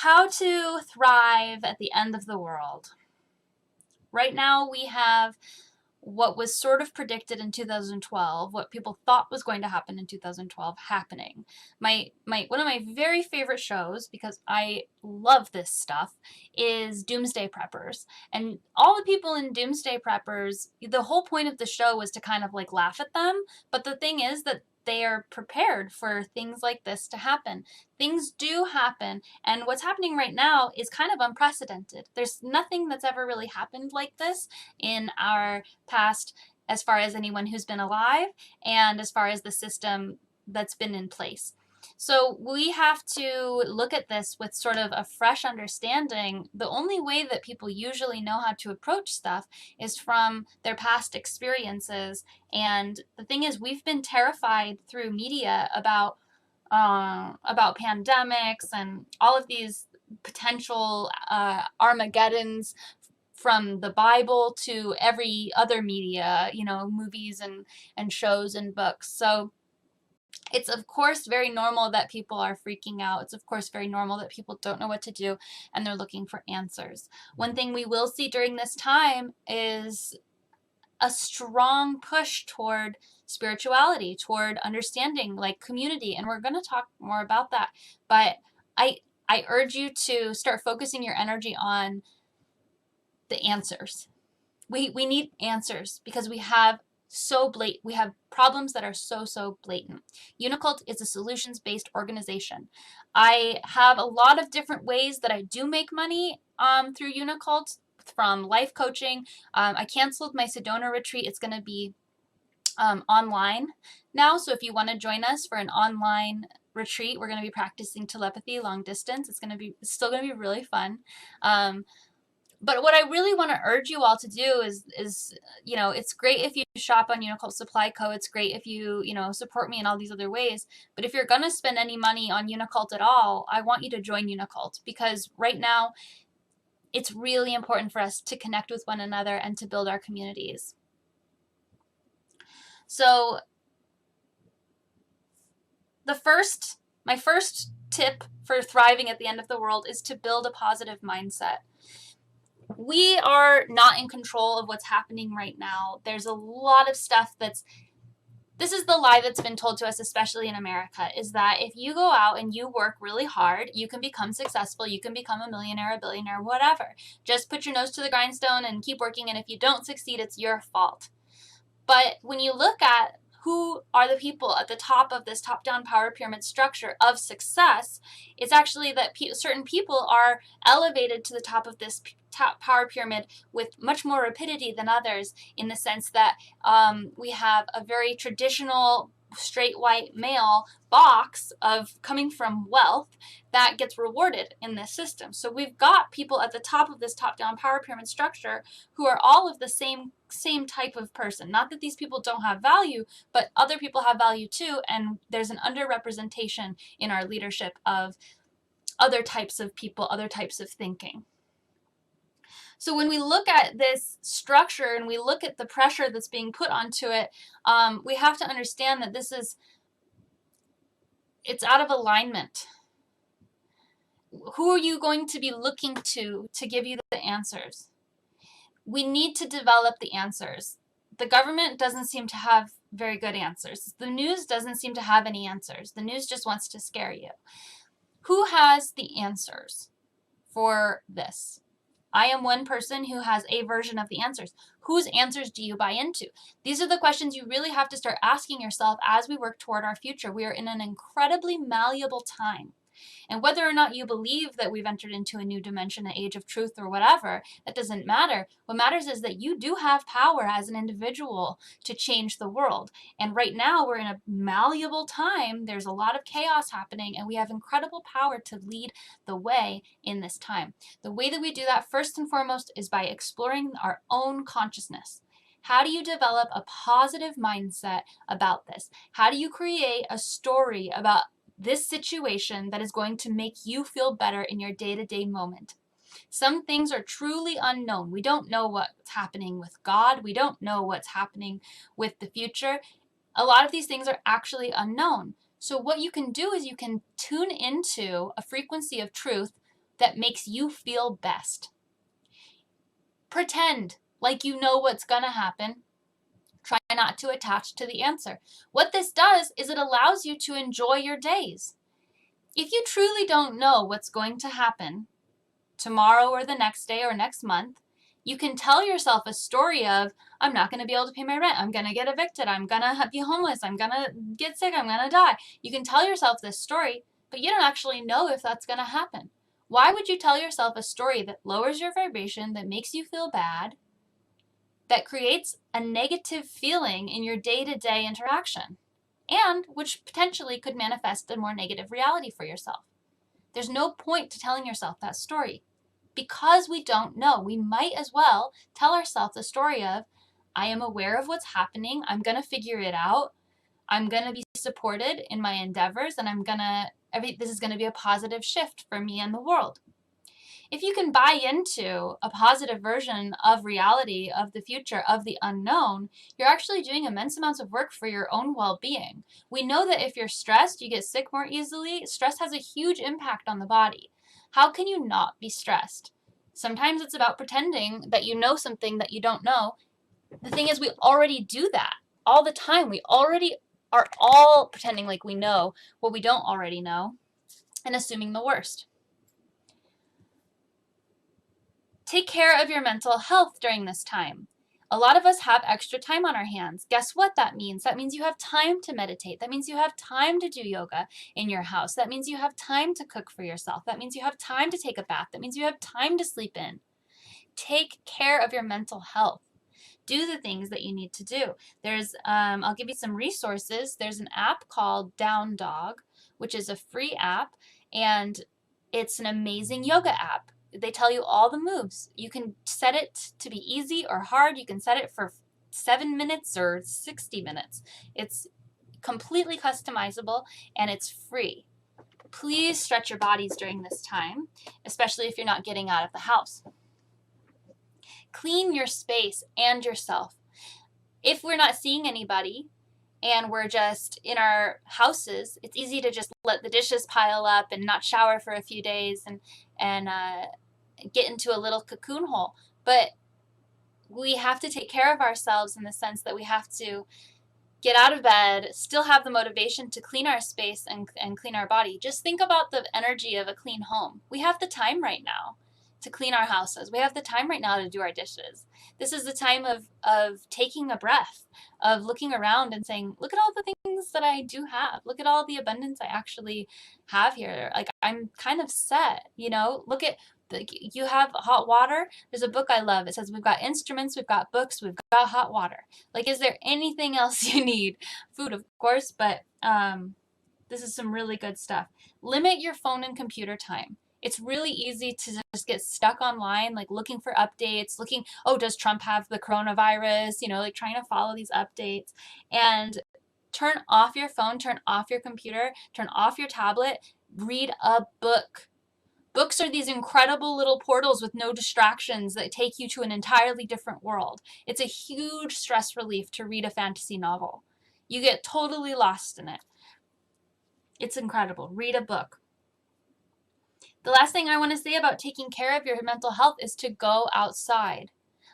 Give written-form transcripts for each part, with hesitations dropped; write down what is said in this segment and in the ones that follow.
How to thrive at the end of the world. Right now we have what was sort of predicted in 2012, what people thought was going to happen in 2012 happening. One of my very favorite shows, because I love this stuff, is Doomsday Preppers. And all the people in Doomsday Preppers, the whole point of the show was to kind of like laugh at them, but the thing is that they are prepared for things like this to happen. Things do happen, and what's happening right now is kind of unprecedented. There's nothing that's ever really happened like this in our past, as far as anyone who's been alive and as far as the system that's been in place. So we have to look at this with sort of a fresh understanding. The only way that people usually know how to approach stuff is from their past experiences. And the thing is, we've been terrified through media about pandemics and all of these potential Armageddons, from the Bible to every other media, movies and shows and books. So it's of course very normal that people are freaking out. It's of course very normal that people don't know what to do and they're looking for answers. One thing we will see during this time is a strong push toward spirituality, toward understanding, like community, and we're going to talk more about that. But I urge you to start focusing your energy on the answers. We need answers because we have problems that are so blatant. Unicult is a solutions-based organization. I have a lot of different ways that I do make money through Unicult, from life coaching. I canceled my Sedona retreat. It's going to be online now, so if you want to join us for an online retreat, we're going to be practicing telepathy long distance. It's still going to be really fun. But what I really want to urge you all to do is it's great if you shop on Unicult Supply Co. It's great if you, support me in all these other ways. But if you're going to spend any money on Unicult at all, I want you to join Unicult, because right now it's really important for us to connect with one another and to build our communities. So my first tip for thriving at the end of the world is to build a positive mindset. We are not in control of what's happening right now. There's a lot of stuff this is the lie that's been told to us, especially in America, is that if you go out and you work really hard, you can become successful, you can become a millionaire, a billionaire, whatever. Just put your nose to the grindstone and keep working, and if you don't succeed, it's your fault. But when you look at who are the people at the top of this top-down power pyramid structure of success, it's actually that certain people are elevated to the top of this top power pyramid with much more rapidity than others, in the sense that we have a very traditional straight white male box of coming from wealth that gets rewarded in this system. So we've got people at the top of this top-down power pyramid structure who are all of the same type of person. Not that these people don't have value, but other people have value too, and there's an underrepresentation in our leadership of other types of people, other types of thinking. So when we look at this structure and we look at the pressure that's being put onto it, we have to understand that it's out of alignment. Who are you going to be looking to give you the answers? We need to develop the answers. The government doesn't seem to have very good answers. The news doesn't seem to have any answers. The news just wants to scare you. Who has the answers for this? I am one person who has a version of the answers. Whose answers do you buy into? These are the questions you really have to start asking yourself as we work toward our future. We are in an incredibly malleable time. And whether or not you believe that we've entered into a new dimension, an age of truth or whatever, that doesn't matter. What matters is that you do have power as an individual to change the world. And right now we're in a malleable time. There's a lot of chaos happening, and we have incredible power to lead the way in this time. The way that we do that, first and foremost, is by exploring our own consciousness. How do you develop a positive mindset about this? How do you create a story about this situation that is going to make you feel better in your day-to-day moment? Some things are truly unknown. We don't know what's happening with God. We don't know what's happening with the future. A lot of these things are actually unknown. So what you can do is you can tune into a frequency of truth that makes you feel best. Pretend like you know what's going to happen. Try not to attach to the answer. What this does is it allows you to enjoy your days. If you truly don't know what's going to happen tomorrow or the next day or next month, you can tell yourself a story of, I'm not going to be able to pay my rent. I'm going to get evicted. I'm going to be homeless. I'm going to get sick. I'm going to die. You can tell yourself this story, but you don't actually know if that's going to happen. Why would you tell yourself a story that lowers your vibration, that makes you feel bad, that creates a negative feeling in your day-to-day interaction, and which potentially could manifest a more negative reality for yourself? There's no point to telling yourself that story. Because we don't know, we might as well tell ourselves the story of, I am aware of what's happening, I'm going to figure it out, I'm going to be supported in my endeavors, and this is going to be a positive shift for me and the world. If you can buy into a positive version of reality, of the future, of the unknown, you're actually doing immense amounts of work for your own well-being. We know that if you're stressed, you get sick more easily. Stress has a huge impact on the body. How can you not be stressed? Sometimes it's about pretending that you know something that you don't know. The thing is, we already do that all the time. We already are all pretending like we know what we don't already know and assuming the worst. Take care of your mental health during this time. A lot of us have extra time on our hands. Guess what that means? That means you have time to meditate. That means you have time to do yoga in your house. That means you have time to cook for yourself. That means you have time to take a bath. That means you have time to sleep in. Take care of your mental health. Do the things that you need to do. I'll give you some resources. There's an app called Down Dog, which is a free app, and it's an amazing yoga app. They tell you all the moves. You can set it to be easy or hard. You can set it for 7 minutes or 60 minutes. It's completely customizable and it's free. Please stretch your bodies during this time, especially if you're not getting out of the house. Clean your space and yourself. If we're not seeing anybody and we're just in our houses, it's easy to just let the dishes pile up and not shower for a few days and get into a little cocoon hole. But we have to take care of ourselves in the sense that we have to get out of bed, still have the motivation to clean our space and clean our body. Just think about the energy of a clean home. We have the time right now to clean our houses. We have the time right now to do our dishes. This is the time of taking a breath, of looking around and saying, look at all the things that I do have. Look at all the abundance I actually have here. Like, I'm kind of set, look at, you have hot water. There's a book I love. It says we've got instruments, we've got books, we've got hot water. Like, is there anything else you need? Food, of course, but this is some really good stuff. Limit your phone and computer time. It's really easy to just get stuck online, like looking for updates, does Trump have the coronavirus? Like trying to follow these updates. And turn off your phone, turn off your computer, turn off your tablet, read a book. Books are these incredible little portals with no distractions that take you to an entirely different world. It's a huge stress relief to read a fantasy novel. You get totally lost in it. It's incredible. Read a book. The last thing I want to say about taking care of your mental health is to go outside.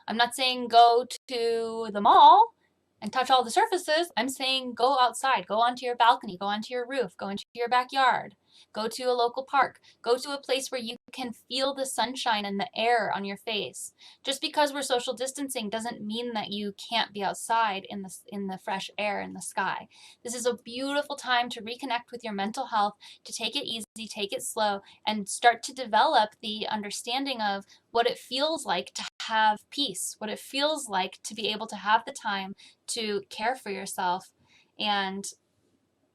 I'm not saying go to the mall and touch all the surfaces. I'm saying go outside, go onto your balcony, go onto your roof, go into your backyard, go to a local park, go to a place where you can feel the sunshine and the air on your face. Just because we're social distancing doesn't mean that you can't be outside in the fresh air in the sky. This is a beautiful time to reconnect with your mental health, to take it easy, take it slow, and start to develop the understanding of what it feels like to have peace, what it feels like to be able to have the time to care for yourself and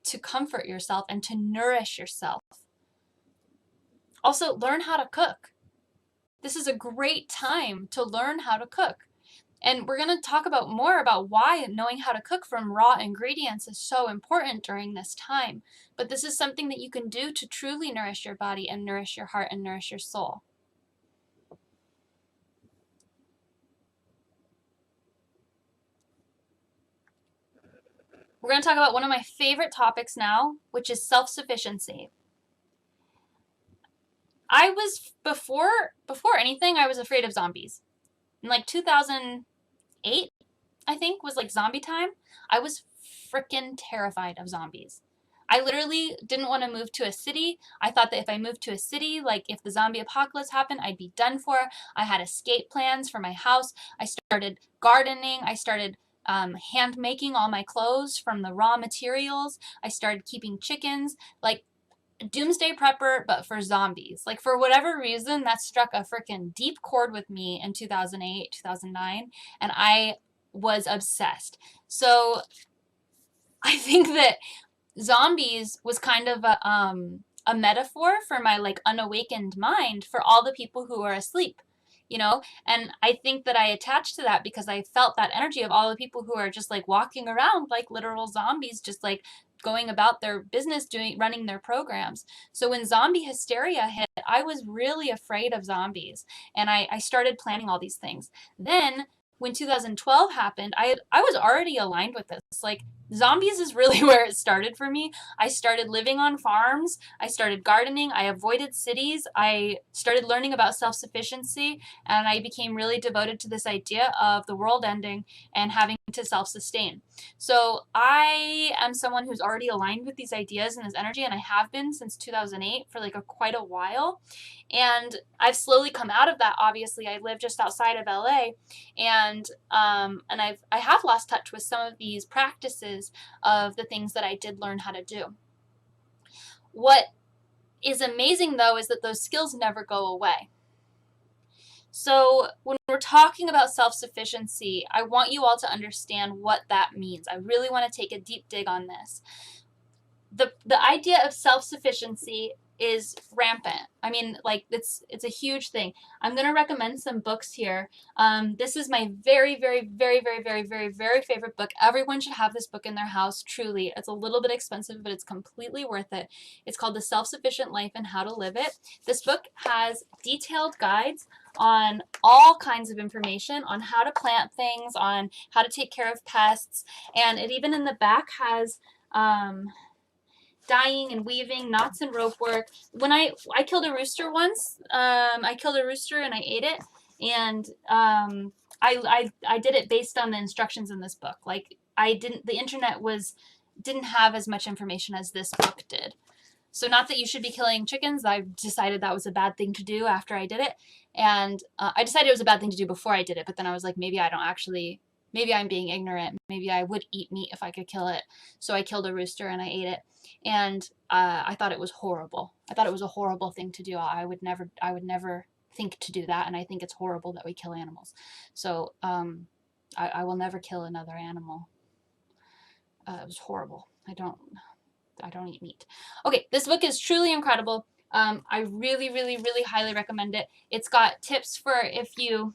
to comfort yourself and to nourish yourself. Also, learn how to cook. This is a great time to learn how to cook. And we're going to talk more about why knowing how to cook from raw ingredients is so important during this time. But this is something that you can do to truly nourish your body and nourish your heart and nourish your soul. We're going to talk about one of my favorite topics now, which is self-sufficiency. I was before anything, I was afraid of zombies. In like 2008, I think, was like zombie time. I was freaking terrified of zombies. I literally didn't want to move to a city. I thought that if I moved to a city, like if the zombie apocalypse happened, I'd be done for. I had escape plans for my house. I started gardening. I started hand making all my clothes from the raw materials. I started keeping chickens. Like, doomsday prepper, but for zombies. Like, for whatever reason, that struck a freaking deep chord with me in 2008, 2009, and I was obsessed. So I think that zombies was kind of a metaphor for my like unawakened mind for all the people who are asleep, you know? And I think that I attached to that because I felt that energy of all the people who are just like walking around like literal zombies, just like going about their business, running their programs. So when zombie hysteria hit, I was really afraid of zombies, and I started planning all these things. Then when 2012 happened, I was already aligned with this. Like, zombies is really where it started for me. I started living on farms. I started gardening. I avoided cities. I started learning about self-sufficiency, and I became really devoted to this idea of the world ending and having to self-sustain. So I am someone who's already aligned with these ideas and this energy, and I have been since 2008 for like quite a while. And I've slowly come out of that. Obviously, I live just outside of LA, and I have lost touch with some of these practices of the things that I did learn how to do. What is amazing, though, is that those skills never go away. So when we're talking about self-sufficiency, I want you all to understand what that means. I really want to take a deep dig on this. The idea of self-sufficiency is rampant. I mean, like, it's a huge thing. I'm going to recommend some books here. This is my very, very, very, very, very, very, very favorite book. Everyone should have this book in their house, truly. It's a little bit expensive, but it's completely worth it. It's called The Self-Sufficient Life and How to Live It. This book has detailed guides on all kinds of information on how to plant things, on how to take care of pests, and it even in the back has dyeing and weaving, knots and rope work. When I killed a rooster once, I killed a rooster and I ate it, and I did it based on the instructions in this book. Like, the internet didn't have as much information as this book did. So not that you should be killing chickens. I decided that was a bad thing to do after I did it. And I decided it was a bad thing to do before I did it. But then I was like, maybe I'm being ignorant. Maybe I would eat meat if I could kill it. So I killed a rooster and I ate it. And I thought it was horrible. I thought it was a horrible thing to do. I would never think to do that. And I think it's horrible that we kill animals. So I will never kill another animal. It was horrible. I don't eat meat. Okay, this book is truly incredible. I really, really, really highly recommend it. It's got tips for if you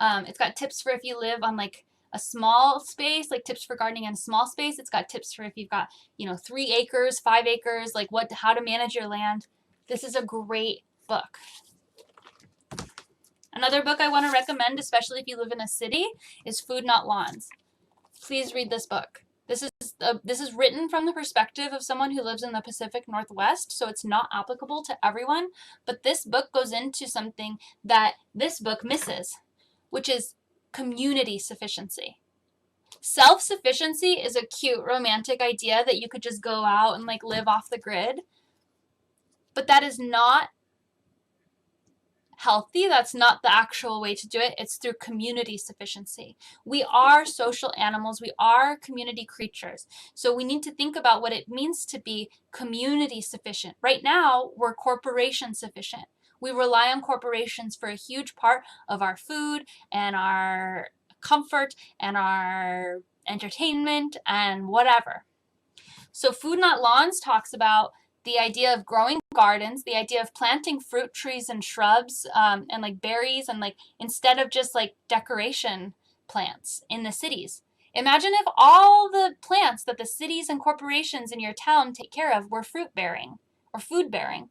live on like a small space, like tips for gardening in a small space. It's got tips for if you've got, 3 acres, 5 acres, like how to manage your land. This is a great book. Another book I want to recommend, especially if you live in a city, is Food Not Lawns. Please read this book. This is written from the perspective of someone who lives in the Pacific Northwest, so it's not applicable to everyone, but this book goes into something that this book misses, which is community sufficiency. Self-sufficiency is a cute romantic idea that you could just go out and like live off the grid, but that is not healthy. That's not the actual way to do it. It's through community sufficiency. We are social animals. We are community creatures. So we need to think about what it means to be community sufficient. Right now, we're corporation sufficient. We rely on corporations for a huge part of our food and our comfort and our entertainment and whatever. So Food Not Lawns talks about the idea of growing gardens, the idea of planting fruit trees and shrubs and like berries, and like instead of just like decoration plants in the cities. Imagine if all the plants that the cities and corporations in your town take care of were fruit bearing or food bearing.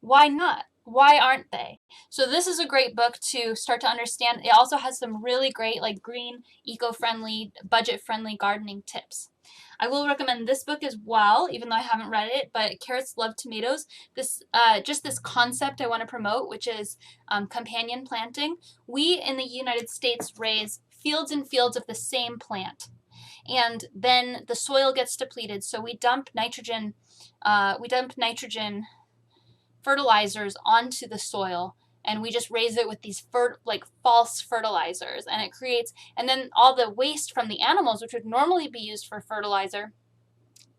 Why not? Why aren't they? So this is a great book to start to understand. It also has some really great like green, eco-friendly, budget-friendly gardening tips. I will recommend this book as well, even though I haven't read it, but Carrots Love Tomatoes. Just this concept I want to promote, which is companion planting. We in the United States raise fields and fields of the same plant. And then the soil gets depleted, so we dump nitrogen fertilizers onto the soil, and we just raise it with these false fertilizers, and it creates, and then all the waste from the animals, which would normally be used for fertilizer,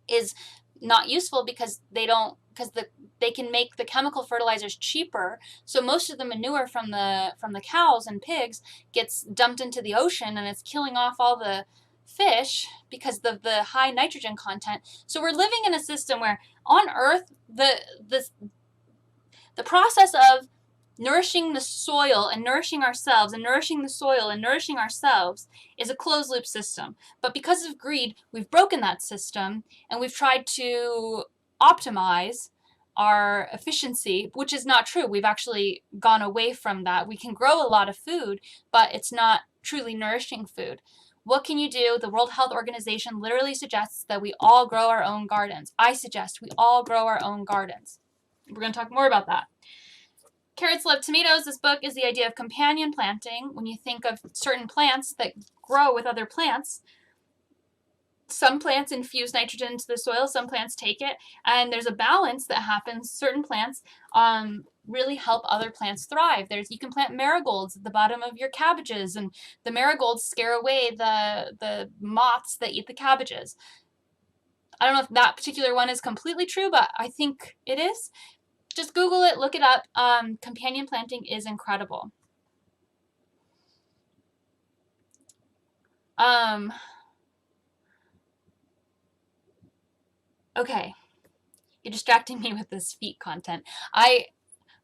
is not useful because they can make the chemical fertilizers cheaper. So most of the manure from the cows and pigs gets dumped into the ocean, and it's killing off all the fish because of the high nitrogen content. So we're living in a system where on Earth the process of nourishing the soil and nourishing ourselves and nourishing the soil and nourishing ourselves is a closed loop system. But because of greed, we've broken that system, and we've tried to optimize our efficiency, which is not true. We've actually gone away from that. We can grow a lot of food, but it's not truly nourishing food. What can you do? The World Health Organization literally suggests that we all grow our own gardens. I suggest we all grow our own gardens. We're going to talk more about that. Carrots Love Tomatoes, this book is the idea of companion planting. When you think of certain plants that grow with other plants, some plants infuse nitrogen into the soil, some plants take it, and there's a balance that happens. Certain plants really help other plants thrive. You can plant marigolds at the bottom of your cabbages, and the marigolds scare away the moths that eat the cabbages. I don't know if that particular one is completely true, but I think it is. Just Google it, look it up. Companion planting is incredible. Okay, you're distracting me with this feet content.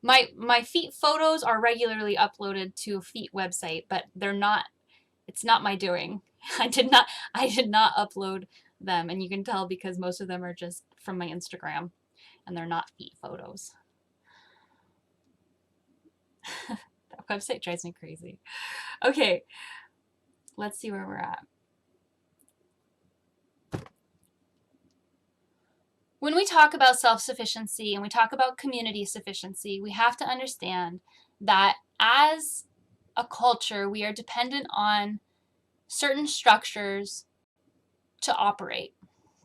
My feet photos are regularly uploaded to a feet website, but it's not my doing. I did not upload them, and you can tell because most of them are just from my Instagram, and they're not feet photos. That website drives me crazy. Okay, let's see where we're at. When we talk about self-sufficiency and we talk about community sufficiency, we have to understand that as a culture, we are dependent on certain structures to operate.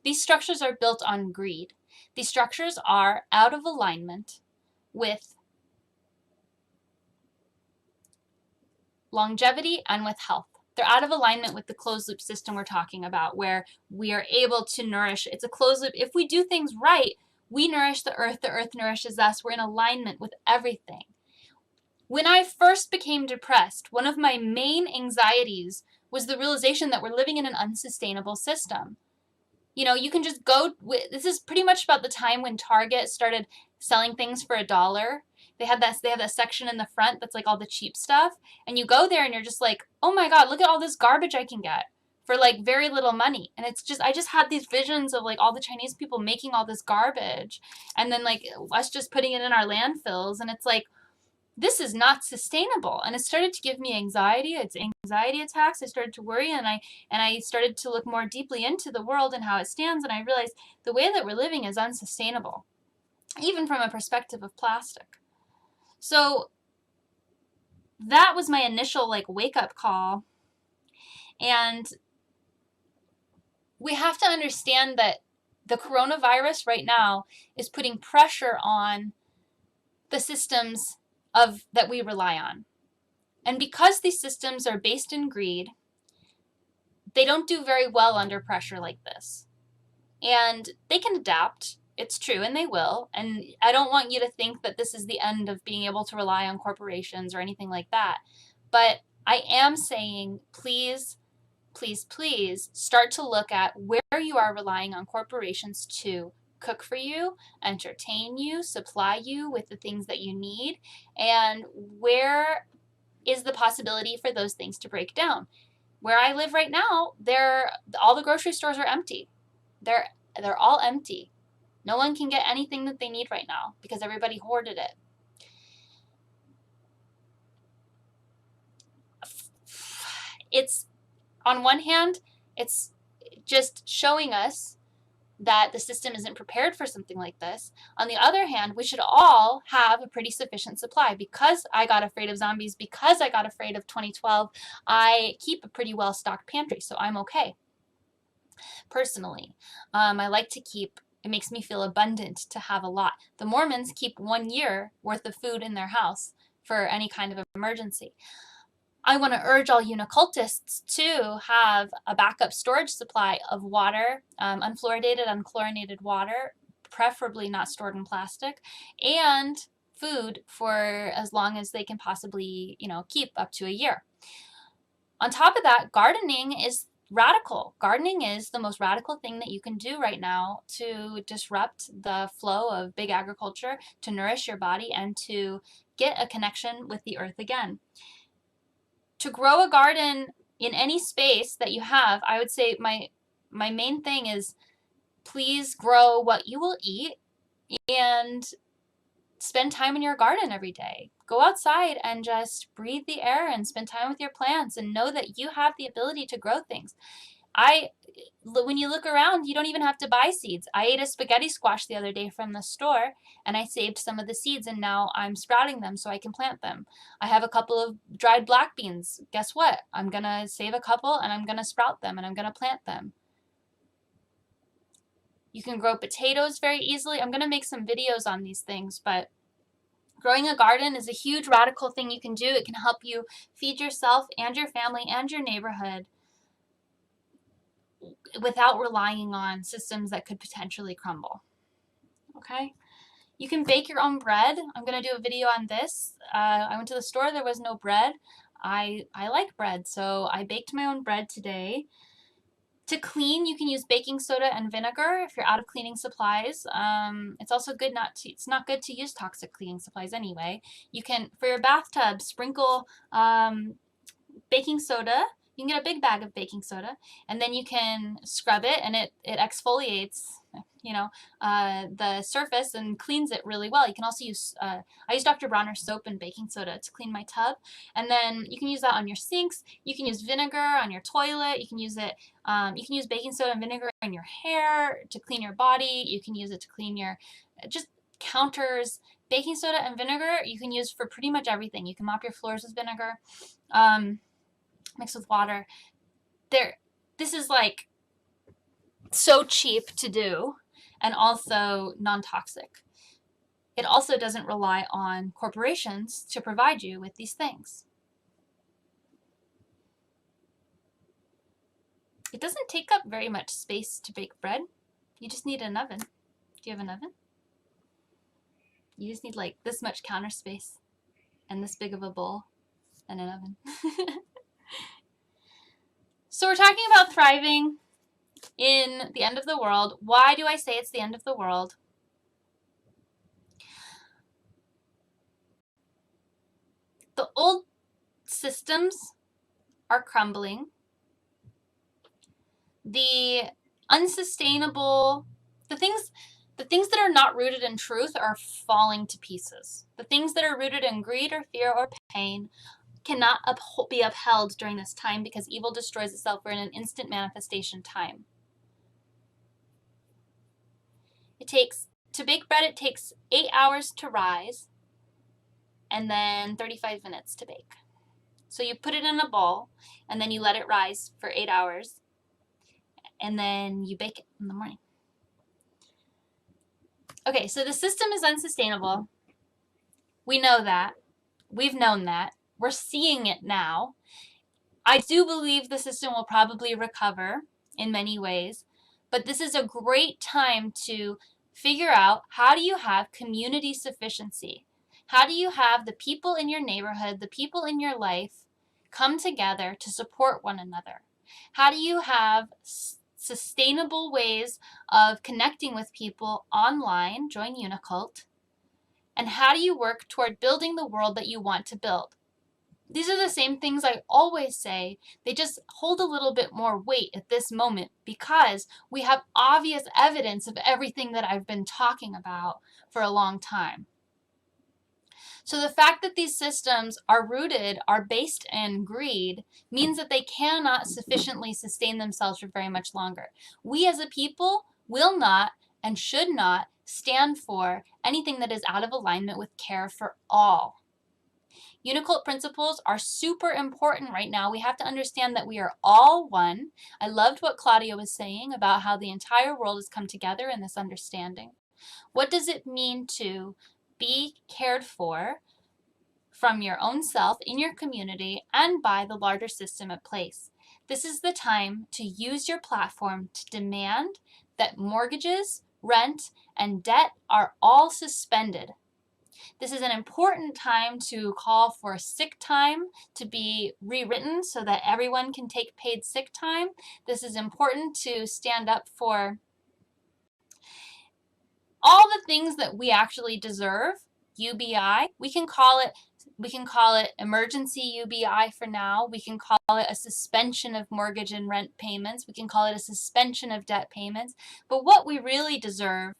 These structures are built on greed. These structures are out of alignment with longevity and with health. They're out of alignment with the closed loop system we're talking about, where we are able to nourish. It's a closed loop. If we do things right, we nourish the earth nourishes us. We're in alignment with everything. When I first became depressed, one of my main anxieties was the realization that we're living in an unsustainable system. You know, you can just go, this is pretty much about the time when Target started selling things for $1. They have that section in the front that's like all the cheap stuff, and you go there and you're just like, oh my god, look at all this garbage I can get for like very little money. And it's just, I just had these visions of like all the Chinese people making all this garbage, and then like us just putting it in our landfills, and it's like, this is not sustainable. And it started to give me anxiety. It's anxiety attacks. I started to worry, and I started to look more deeply into the world and how it stands, and I realized the way that we're living is unsustainable, even from a perspective of plastic. So that was my initial like wake-up call. And we have to understand that the coronavirus right now is putting pressure on the systems that we rely on. And because these systems are based in greed, they don't do very well under pressure like this. And they can adapt. It's true, and they will. And I don't want you to think that this is the end of being able to rely on corporations or anything like that. But I am saying, please, please, please start to look at where you are relying on corporations to cook for you, entertain you, supply you with the things that you need, and where is the possibility for those things to break down. Where I live right now, all the grocery stores are empty. They're all empty. No one can get anything that they need right now because everybody hoarded it. It's, on one hand, it's just showing us that the system isn't prepared for something like this. On the other hand, we should all have a pretty sufficient supply. Because I got afraid of zombies, because I got afraid of 2012, I keep a pretty well-stocked pantry, so I'm okay. Personally, I like to keep, it makes me feel abundant to have a lot. The Mormons keep 1 year worth of food in their house for any kind of emergency. I want to urge all Unicultists to have a backup storage supply of water, unfluoridated, unchlorinated water, preferably not stored in plastic, and food for as long as they can possibly, keep up to a year. On top of that, gardening is radical. Gardening is the most radical thing that you can do right now to disrupt the flow of big agriculture, to nourish your body, and to get a connection with the earth again. To grow a garden in any space that you have, I would say my main thing is please grow what you will eat and spend time in your garden every day. Go outside and just breathe the air and spend time with your plants and know that you have the ability to grow things. When you look around, you don't even have to buy seeds. I ate a spaghetti squash the other day from the store, and I saved some of the seeds, and now I'm sprouting them so I can plant them. I have a couple of dried black beans. Guess what? I'm going to save a couple, and I'm going to sprout them, and I'm going to plant them. You can grow potatoes very easily. I'm going to make some videos on these things, but growing a garden is a huge radical thing you can do. It can help you feed yourself and your family and your neighborhood without relying on systems that could potentially crumble. Okay? You can bake your own bread. I'm going to do a video on this. I went to the store. There was no bread. I like bread, so I baked my own bread today. To clean, you can use baking soda and vinegar if you're out of cleaning supplies. It's also good it's not good to use toxic cleaning supplies anyway. You can, for your bathtub, sprinkle baking soda. You can get a big bag of baking soda, and then you can scrub it, and it exfoliates, the surface and cleans it really well. You can also use, I use Dr. Bronner's soap and baking soda to clean my tub, and then you can use that on your sinks. You can use vinegar on your toilet. You can use it, you can use baking soda and vinegar on your hair to clean your body. You can use it to clean your, just counters. Baking soda and vinegar you can use for pretty much everything. You can mop your floors with vinegar. Mixed with water. This is like so cheap to do and also non-toxic. It also doesn't rely on corporations to provide you with these things. It doesn't take up very much space to bake bread. You just need an oven. Do you have an oven? You just need like this much counter space and this big of a bowl and an oven. So we're talking about thriving in the end of the world. Why do I say it's the end of the world? The old systems are crumbling. The unsustainable, the things that are not rooted in truth are falling to pieces. The things that are rooted in greed or fear or pain cannot be upheld during this time because evil destroys itself. We're in an instant manifestation time. To bake bread, it takes 8 hours to rise and then 35 minutes to bake. So you put it in a bowl and then you let it rise for 8 hours and then you bake it in the morning. Okay, so the system is unsustainable. We know that. We've known that. We're seeing it now. I do believe the system will probably recover in many ways, but this is a great time to figure out, how do you have community sufficiency? How do you have the people in your neighborhood, the people in your life come together to support one another? How do you have sustainable ways of connecting with people online? Join Unicult. And how do you work toward building the world that you want to build? These are the same things I always say. They just hold a little bit more weight at this moment because we have obvious evidence of everything that I've been talking about for a long time. So the fact that these systems are based in greed, means that they cannot sufficiently sustain themselves for very much longer. We as a people will not and should not stand for anything that is out of alignment with care for all. Unicult principles are super important right now. We have to understand that we are all one. I loved what Claudia was saying about how the entire world has come together in this understanding. What does it mean to be cared for from your own self, in your community, and by the larger system at place? This is the time to use your platform to demand that mortgages, rent, and debt are all suspended. This is an important time to call for sick time to be rewritten so that everyone can take paid sick time. This is important to stand up for all the things that we actually deserve. UBI, we can call it emergency UBI for now. We can call it a suspension of mortgage and rent payments. We can call it a suspension of debt payments. But what we really deserve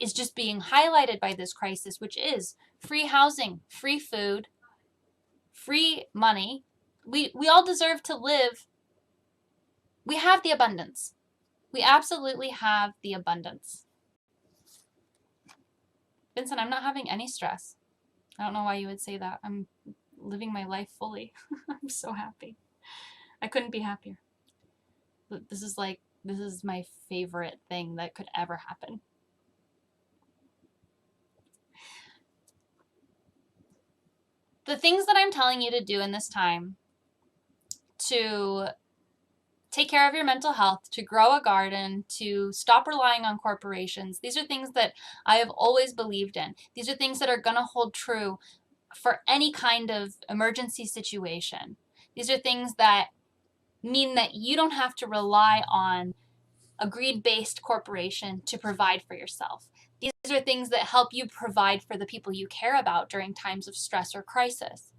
is just being highlighted by this crisis, which is free housing, free food, free money. We all deserve to live. We have the abundance. We absolutely have the abundance. Vincent, I'm not having any stress. I don't know why you would say that. I'm living my life fully. I'm so happy. I couldn't be happier. This is my favorite thing that could ever happen. The things that I'm telling you to do in this time to take care of your mental health, to grow a garden, to stop relying on corporations, these are things that I have always believed in. These are things that are going to hold true for any kind of emergency situation. These are things that mean that you don't have to rely on a greed-based corporation to provide for yourself. These are things that help you provide for the people you care about during times of stress or crisis.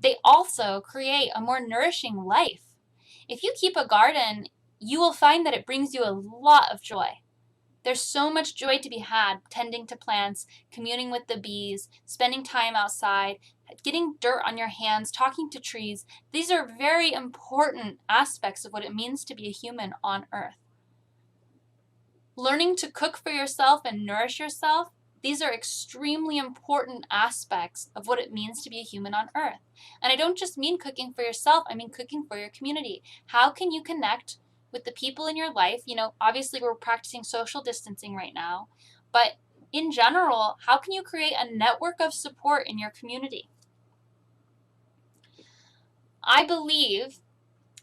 They also create a more nourishing life. If you keep a garden, you will find that it brings you a lot of joy. There's so much joy to be had tending to plants, communing with the bees, spending time outside, getting dirt on your hands, talking to trees. These are very important aspects of what it means to be a human on Earth. Learning to cook for yourself and nourish yourself, these are extremely important aspects of what it means to be a human on Earth. And I don't just mean cooking for yourself, I mean cooking for your community. How can you connect with the people in your life? You know, obviously we're practicing social distancing right now, but in general, how can you create a network of support in your community? I believe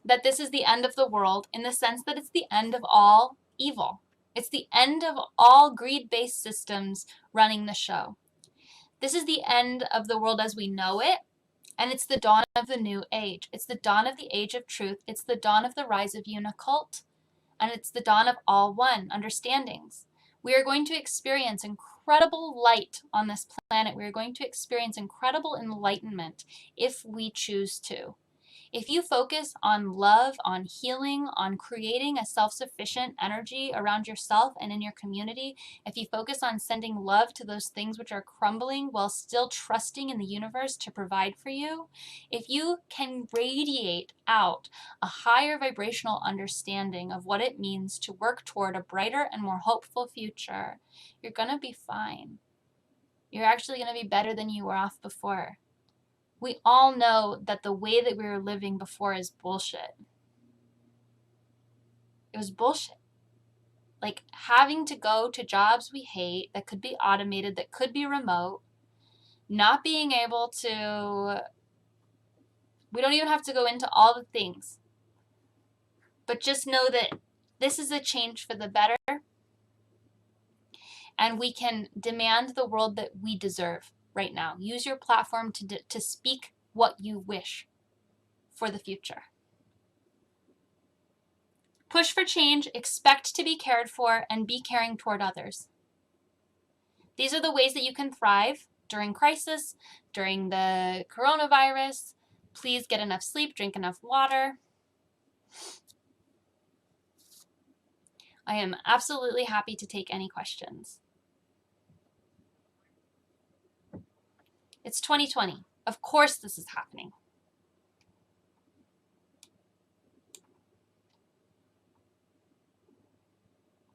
that this is the end of the world in the sense that it's the end of all evil. It's the end of all greed-based systems running the show. This is the end of the world as we know it, and it's the dawn of the new age. It's the dawn of the age of truth. It's the dawn of the rise of Unicult, and it's the dawn of all one understandings. We are going to experience incredible light on this planet. We are going to experience incredible enlightenment if we choose to. If you focus on love, on healing, on creating a self-sufficient energy around yourself and in your community, if you focus on sending love to those things which are crumbling while still trusting in the universe to provide for you, if you can radiate out a higher vibrational understanding of what it means to work toward a brighter and more hopeful future, you're going to be fine. You're actually going to be better than you were off before. We all know that the way that we were living before is bullshit. It was bullshit. Like having to go to jobs we hate that could be automated, that could be remote, not being able to, we don't even have to go into all the things. But just know that this is a change for the better, and we can demand the world that we deserve right now. Use your platform to speak what you wish for the future. Push for change, expect to be cared for, and be caring toward others. These are the ways that you can thrive during crisis, during the coronavirus. Please get enough sleep, drink enough water. I am absolutely happy to take any questions. It's 2020. Of course this is happening.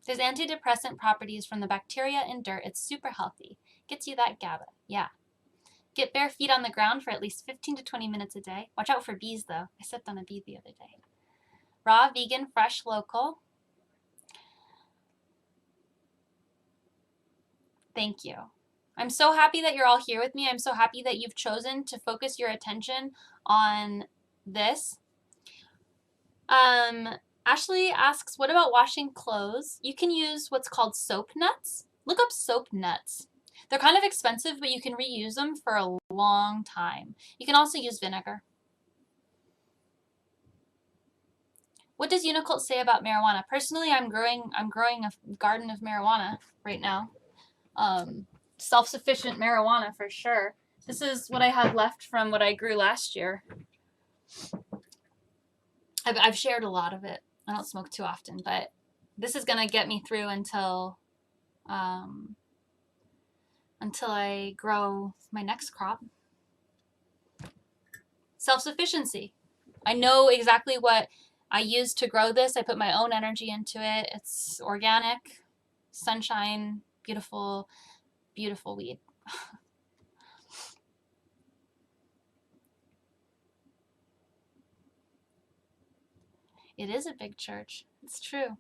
There's antidepressant properties from the bacteria in dirt. It's super healthy. Gets you that GABA. Yeah. Get bare feet on the ground for at least 15 to 20 minutes a day. Watch out for bees, though. I stepped on a bee the other day. Raw, vegan, fresh, local. Thank you. I'm so happy that you're all here with me. I'm so happy that you've chosen to focus your attention on this. Ashley asks, what about washing clothes? You can use what's called soap nuts. Look up soap nuts. They're kind of expensive, but you can reuse them for a long time. You can also use vinegar. What does Unicult say about marijuana? Personally, I'm growing a garden of marijuana right now. Self-sufficient marijuana for sure. This is what I have left from what I grew last year. I've shared a lot of it. I don't smoke too often, but this is gonna get me through until I grow my next crop. Self-sufficiency. I know exactly what I use to grow this. I put my own energy into it. It's organic, sunshine, beautiful, beautiful weed. It is a big church. It's true.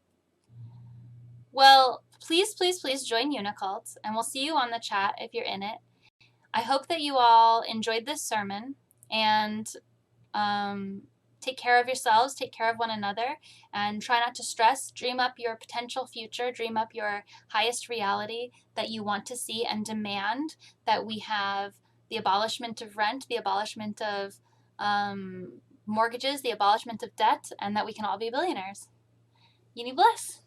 Well, please, please, please join Unicult, and we'll see you on the chat if you're in it. I hope that you all enjoyed this sermon, and take care of yourselves, take care of one another, and try not to stress. Dream up your potential future, dream up your highest reality that you want to see, and demand that we have the abolishment of rent, the abolishment of mortgages, the abolishment of debt, and that we can all be billionaires. Uni bless.